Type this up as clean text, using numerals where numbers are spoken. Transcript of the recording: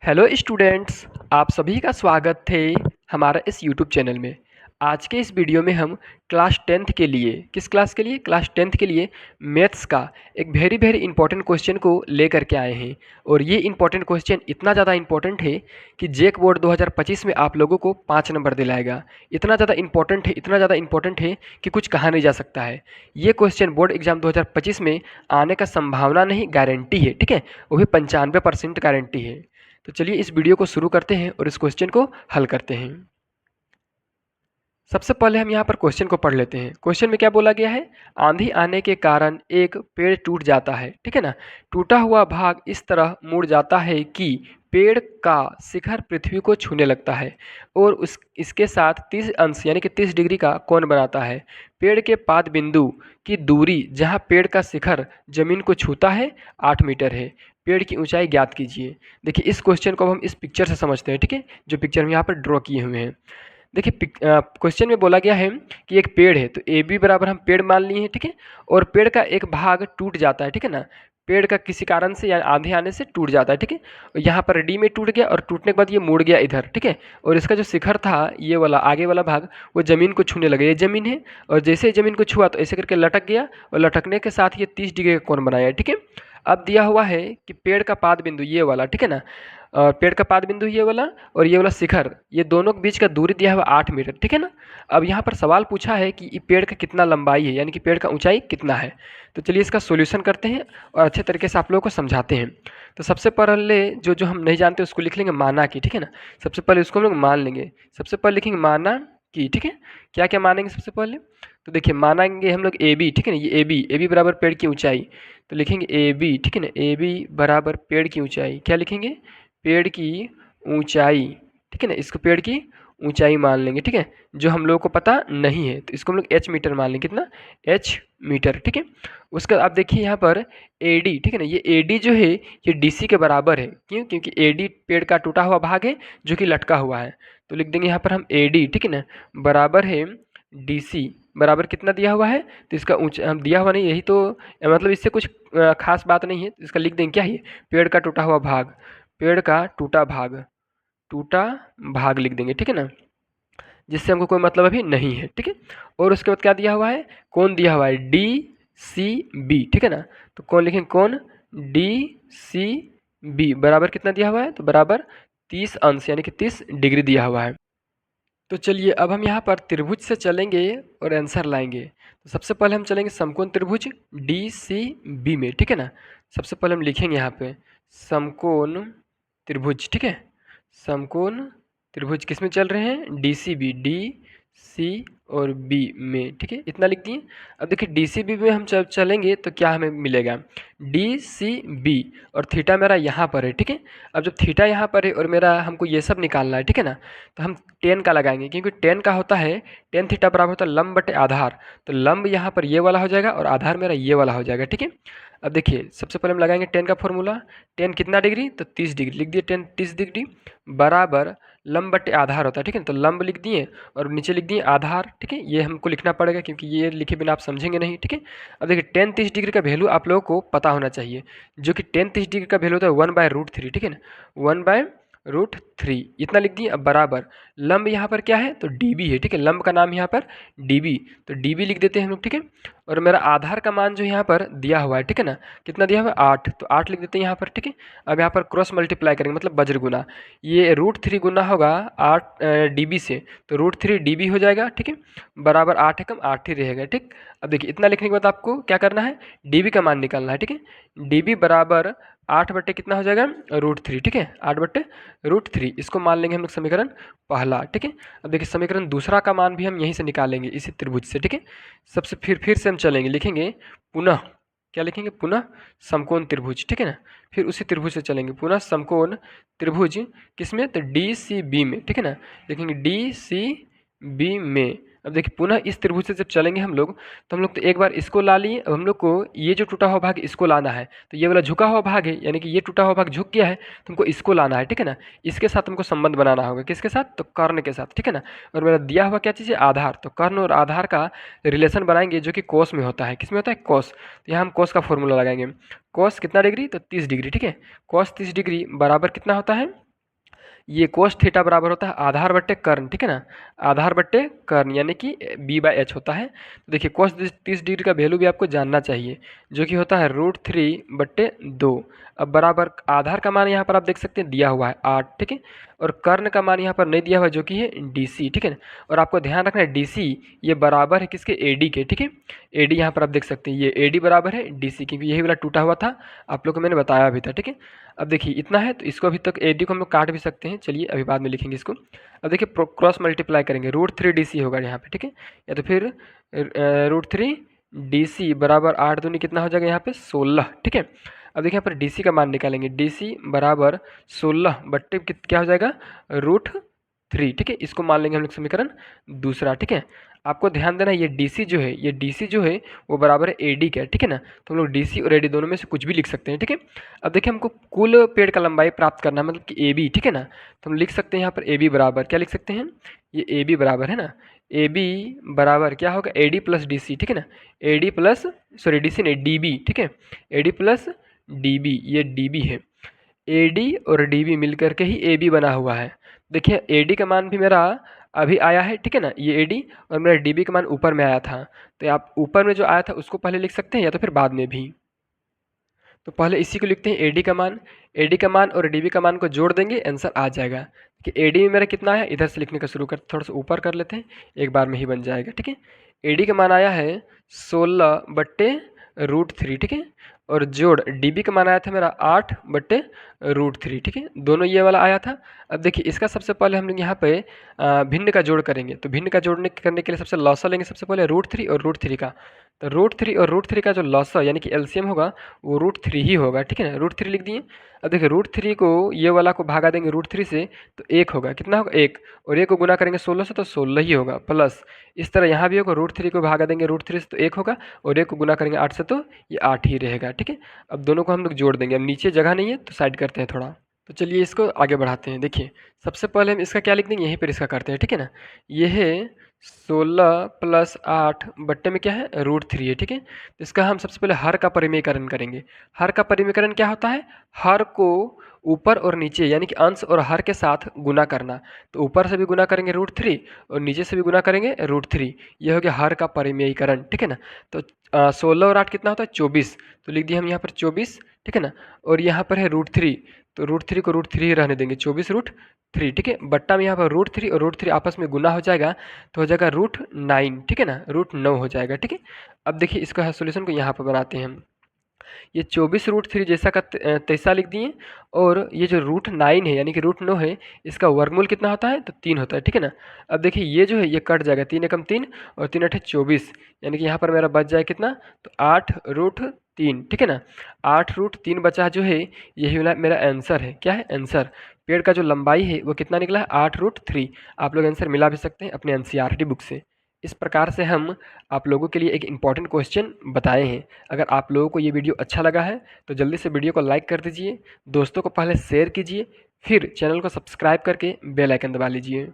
Hello students, आप सभी का स्वागत है हमारा इस यूट्यूब चैनल में। आज के इस वीडियो में हम क्लास टेंथ के लिए क्लास टेंथ के लिए मैथ्स का एक वेरी इंपॉर्टेंट क्वेश्चन को लेकर के आए हैं। और ये इंपॉर्टेंट क्वेश्चन इतना ज़्यादा इंपॉर्टेंट है कि जेक बोर्ड 2025 में आप लोगों को 5 नंबर दिलाएगा। इतना ज़्यादा इंपॉर्टेंट है कि कुछ कहा नहीं जा सकता है। ये क्वेश्चन बोर्ड एग्जाम 2025 में आने का संभावना नहीं, गारंटी है। ठीक है, वो भी 95% गारंटी है। तो चलिए इस वीडियो को शुरू करते हैं और इस क्वेश्चन को हल करते हैं। सबसे पहले हम यहाँ पर क्वेश्चन को पढ़ लेते हैं। क्वेश्चन में क्या बोला गया है? आंधी आने के कारण एक पेड़ टूट जाता है। ठीक है ना। टूटा हुआ भाग इस तरह मुड़ जाता है कि पेड़ का शिखर पृथ्वी को छूने लगता है और उस इसके साथ 30 अंश यानी कि 30 डिग्री का कोण बनाता है। पेड़ के पाद बिंदु की दूरी जहाँ पेड़ का शिखर जमीन को छूता है 8 मीटर है। पेड़ की ऊंचाई ज्ञात कीजिए। देखिए इस क्वेश्चन को हम इस पिक्चर से समझते हैं। ठीक है, जो पिक्चर हम यहाँ पर ड्रॉ किए हुए हैं। देखिए क्वेश्चन में बोला गया है कि एक पेड़ है, तो ए बी बराबर हम पेड़ मान लिए हैं। ठीक है, और पेड़ का एक भाग टूट जाता है। ठीक है ना, पेड़ का किसी कारण से या आंधी आने से टूट जाता है। ठीक है, और यहाँ पर डी में टूट गया और टूटने के बाद ये मुड़ गया इधर। ठीक है, और इसका जो शिखर था ये वाला आगे वाला भाग वो जमीन को छूने लगा। ये जमीन है और जैसे ही जमीन को छुआ तो ऐसे करके लटक गया और लटकने के साथ ये 30 डिग्री का कोण बनाया। ठीक है, अब दिया हुआ है कि पेड़ का पाद बिंदु ये वाला, ठीक है ना, पेड़ का पाद बिंदु ये वाला और ये वाला शिखर, ये दोनों के बीच का दूरी दिया हुआ 8 मीटर। ठीक है ना। अब यहाँ पर सवाल पूछा है कि पेड़ का कितना लंबाई है, यानी कि पेड़ का ऊंचाई कितना है। तो चलिए इसका सोल्यूशन करते हैं और अच्छे तरीके से आप लोगों को समझाते हैं। तो सबसे पहले जो जो हम नहीं जानते उसको लिख लेंगे माना की। ठीक है ना, सबसे पहले उसको हम लोग मान लेंगे। सबसे पहले लिखेंगे माना की। ठीक है, क्या क्या मानेंगे सबसे पहले? तो देखिए मानेंगे हम लोग ए बी। ठीक है ना, ये ए बी बराबर पेड़ की ऊंचाई। तो लिखेंगे ए बी। ठीक है ना, ए बी बराबर पेड़ की ऊंचाई। क्या लिखेंगे? पेड़ की ऊंचाई। ठीक है ना, इसको पेड़ की ऊंचाई मान लेंगे। ठीक है, जो हम लोगों को पता नहीं है तो इसको हम लोग एच मीटर मान लेंगे। कितना? H metre. ठीक है, उसका आप देखिए यहाँ पर ए डी। ठीक है ना, ये ए डी जो है ये डी सी के बराबर है। क्यों? क्योंकि ए डी पेड़ का टूटा हुआ भाग है जो कि लटका हुआ है। तो लिख देंगे यहाँ पर हम ए डी। ठीक है ना, बराबर है डी सी। बराबर कितना दिया हुआ है? तो इसका ऊंचा हम दिया हुआ नहीं, यही तो मतलब इससे कुछ खास बात नहीं है। इसका लिख देंगे क्या है? पेड़ का टूटा हुआ भाग। पेड़ का टूटा भाग लिख देंगे। ठीक है ना, जिससे हमको कोई मतलब अभी नहीं है। ठीक है, और उसके बाद क्या दिया हुआ है? कौन दिया हुआ है? D C B. ठीक है ना, तो कौन लिखेंगे? कौन डी सी बी बराबर कितना दिया हुआ है? तो बराबर 30 अंश यानी कि 30 डिग्री दिया हुआ है। तो चलिए अब हम यहाँ पर त्रिभुज से चलेंगे और आंसर लाएंगे। तो सबसे पहले हम चलेंगे समकोण त्रिभुज डी सी बी में। ठीक है ना, सबसे पहले हम लिखेंगे यहाँ पे समकोण त्रिभुज। ठीक है, समकोण त्रिभुज किस में चल रहे हैं? D C B. D C और बी में। ठीक है, इतना लिख दिए। अब देखिए डी सी बी में हम चलेंगे तो क्या हमें मिलेगा? डी सी बी और थीटा मेरा यहाँ पर है। ठीक है, अब जब थीटा यहाँ पर है और मेरा हमको ये सब निकालना है। ठीक है ना, तो हम टेन का लगाएंगे क्योंकि टेन का होता है टेन थीटा बराबर होता है लंब बटे आधार। तो लंब यहाँ पर ये वाला हो जाएगा और आधार मेरा ये वाला हो जाएगा। ठीक है, अब देखिए सबसे पहले हम लगाएंगे टेन का फॉर्मूला। टेन कितना डिग्री? तो 30 डिग्री लिख दिए। टेन 30 डिग्री बराबर लंब बटे आधार होता है। ठीक है, तो लंब लिख दिए और नीचे लिख दिए आधार। ठीक है, ये हमको लिखना पड़ेगा क्योंकि ये लिखे बिना आप समझेंगे नहीं। ठीक है, अब देखिए टेन 30 डिग्री का वैल्यू आप लोगों को पता होना चाहिए, जो कि टेन 30 डिग्री का वैल्यू होता है 1/√3। ठीक है ना, 1/√3 इतना लिख दिए। अब बराबर लंब यहाँ पर क्या है? तो डीबी है। ठीक है, लंब का नाम यहाँ पर डीबी, तो डीबी लिख देते हैं हम लोग। ठीक है, और मेरा आधार का मान जो यहाँ पर दिया हुआ है, ठीक है ना, कितना दिया हुआ है? 8, तो 8 लिख देते हैं यहाँ पर। ठीक है, अब यहाँ पर क्रॉस मल्टीप्लाई करेंगे मतलब वज्र गुना। ये √3 गुना होगा 8 डीबी से, तो √3 डीबी हो जाएगा। ठीक है, बराबर 8 एकम 8 ही रहेगा। ठीक, अब देखिए इतना लिखने के बाद आपको क्या करना है? डीबी का मान निकालना है। ठीक है, डीबी बराबर 8 बट्टे कितना हो जाएगा? √3। ठीक है, 8 बट्टे √3 इसको मान लेंगे हम लोग समीकरण पहला। ठीक है, अब देखिए समीकरण दूसरा का मान भी हम यहीं से निकालेंगे इसी त्रिभुज से। ठीक है, सबसे फिर से हम चलेंगे, लिखेंगे पुनः। क्या लिखेंगे? पुनः समकोण त्रिभुज। ठीक है ना, फिर उसी त्रिभुज से चलेंगे पुनः समकोण त्रिभुज किसमें? तो डी सी बी में। ठीक है ना, लिखेंगे डी सी बी में। अब देखिए पुनः इस त्रिभुज से जब चलेंगे हम लोग तो हम लोग तो एक बार इसको ला लिए। अब हम लोग को ये जो टूटा हुआ भाग इसको लाना है, तो ये वाला झुका हुआ भाग है यानी कि ये टूटा हुआ भाग झुक गया है, तो हमको इसको लाना है। ठीक है ना, इसके साथ हमको संबंध बनाना होगा। किसके साथ? तो कर्ण के साथ। ठीक है ना, और मेरा दिया हुआ क्या चीज़ है? आधार। तो कर्ण और आधार का रिलेशन बनाएंगे जो कि कोस में होता है। किस में होता है? कोस। तो यहाँ हम कोस का फॉर्मूला लगाएंगे। कोस कितना डिग्री? तो 30 डिग्री। ठीक है, कोस 30 डिग्री बराबर कितना होता है? ये कोस थीटा बराबर होता है आधार बट्टे कर्ण, ठीक है ना, आधार बट्टे कर्ण यानी कि b/h होता है। तो देखिए कोस 30 डिग्री का वैल्यू भी आपको जानना चाहिए, जो कि होता है √3/2। अब बराबर आधार का मान यहाँ पर आप देख सकते हैं दिया हुआ है 8, ठीक है, और कर्ण का मान यहाँ पर नहीं दिया हुआ जो कि है DC, ठीक है ना। और आपको ध्यान रखना है DC ये बराबर है किसके, AD के, ठीक है। AD यहाँ पर आप देख सकते हैं ये AD बराबर है DC, क्योंकि यही वाला टूटा हुआ था, आप लोग को मैंने बताया भी था, ठीक है। अब देखिए इतना है तो इसको अभी तक AD को हम लोग काट भी सकते हैं, चलिए अभी बाद में लिखेंगे इसको। अब देखिए क्रॉस मल्टीप्लाई करेंगे, √3DC होगा यहाँ पे, ठीक है, या तो फिर √3DC बराबर 8 दूनी कितना हो जाएगा यहाँ पे 16, ठीक है। अब देखिए यहाँ पर DC का मान निकालेंगे, DC बराबर 16 बट्टे क्या हो जाएगा √3, ठीक है। इसको मान लेंगे हम लोग समीकरण दूसरा, ठीक है। आपको ध्यान देना ये DC जो है, ये DC जो है वो बराबर है AD का, ठीक है ना। तो हम लोग DC और AD दोनों में से कुछ भी लिख सकते हैं, ठीक है। अब देखिए हमको कुल पेड़ का लंबाई प्राप्त करना है, मतलब कि AB, ठीक है ना। तो हम लिख सकते हैं यहाँ पर AB बराबर क्या लिख सकते हैं, ये AB बराबर है ना, AB बराबर क्या होगा AD प्लस DC, ठीक है ना, AD प्लस सॉरी DC नहीं DB, ठीक है, AD प्लस DB, ये DB है। AD और DB मिलकर के ही AB बना हुआ है। देखिए AD का मान भी मेरा अभी आया है, ठीक है ना, ये AD और मेरा DB का मान ऊपर में आया था, तो आप ऊपर में जो आया था उसको पहले लिख सकते हैं या तो फिर बाद में भी। तो पहले इसी को लिखते हैं AD का मान और DB का मान को जोड़ देंगे, आंसर आ जाएगा कि AD में मेरा कितना है, इधर से लिखने का शुरू कर, थोड़ा सा ऊपर कर लेते हैं, एक बार में ही बन जाएगा, ठीक है। AD का मान आया है 16/√3, ठीक है, और जोड़ DB का मान आया था मेरा 8/√3, ठीक है, दोनों ये वाला आया था। अब देखिए इसका सबसे पहले हम लोग यहाँ पे भिन्न का जोड़ करेंगे, तो भिन्न का जोड़ने करने के लिए सबसे लॉसा लेंगे, सबसे पहले √3 और √3 का, तो √3 और √3 का जो लॉसा यानी कि LCM होगा वो √3 ही होगा, ठीक है ना, √3 लिख दिए। अब देखिए √3 को ये वाला को भागा देंगे √3 से तो 1 होगा, कितना होगा 1, और 1 को गुना करेंगे 16 से तो 16 ही होगा, प्लस इस तरह यहाँ भी होगा √3 को भागा देंगे √3 से तो 1 होगा, और 1 को गुना करेंगे 8 से तो ये 8 ही रहेगा, ठीक है। अब दोनों को हम लोग जोड़ देंगे, अब नीचे जगह नहीं है तो साइड करते हैं थोड़ा, तो चलिए इसको आगे बढ़ाते हैं। देखिए सबसे पहले हम इसका क्या लिख देंगे, यहीं पर इसका करते हैं, ठीक है ना। ये है 16 + 8 बट्टे में क्या है √3 है, ठीक है। तो इसका हम सबसे पहले हर का परिमेयकरण करेंगे। हर का परिमेयकरण क्या होता है, हर को ऊपर और नीचे यानी कि अंश और हर के साथ गुना करना। तो ऊपर से भी गुना करेंगे √3 और नीचे से भी गुना करेंगे √3, यह हो गया हर का परिमेयीकरण, ठीक है ना। तो 16 और 8 कितना होता है 24, तो लिख दिए हम यहाँ पर 24, ठीक है ना। और यहाँ पर है √3, तो √3 को √3 ही रहने देंगे, 24√3, ठीक है। बट्टा में यहाँ पर √3 और √3 आपस में गुना हो जाएगा तो हो जाएगा √9, ठीक है ना, √9 हो जाएगा, ठीक है। अब देखिए इसका सोल्यूशन को यहाँ पर बनाते हैं हम, ये 24√3 जैसा का तैसा लिख दिए, और ये जो √9 है यानी कि √9 है, इसका वर्गमूल कितना होता है तो 3 होता है, ठीक है ना। अब देखिए ये जो है ये कट जाएगा, 3 एकम 3 और 3 अठे 24, यानी कि यहाँ पर मेरा बच जाए कितना तो 8√3, ठीक है ना। 8√3 बचा जो है यही वाला मेरा आंसर है, क्या है आंसर, पेड़ का जो लंबाई है वो कितना निकला है 8√3। आप लोग आंसर मिला भी सकते हैं अपने NCERT बुक से। इस प्रकार से हम आप लोगों के लिए एक इम्पॉर्टेंट क्वेश्चन बताए हैं। अगर आप लोगों को ये वीडियो अच्छा लगा है तो जल्दी से वीडियो को लाइक कर दीजिए, दोस्तों को पहले शेयर कीजिए, फिर चैनल को सब्सक्राइब करके बेल आइकन दबा लीजिए।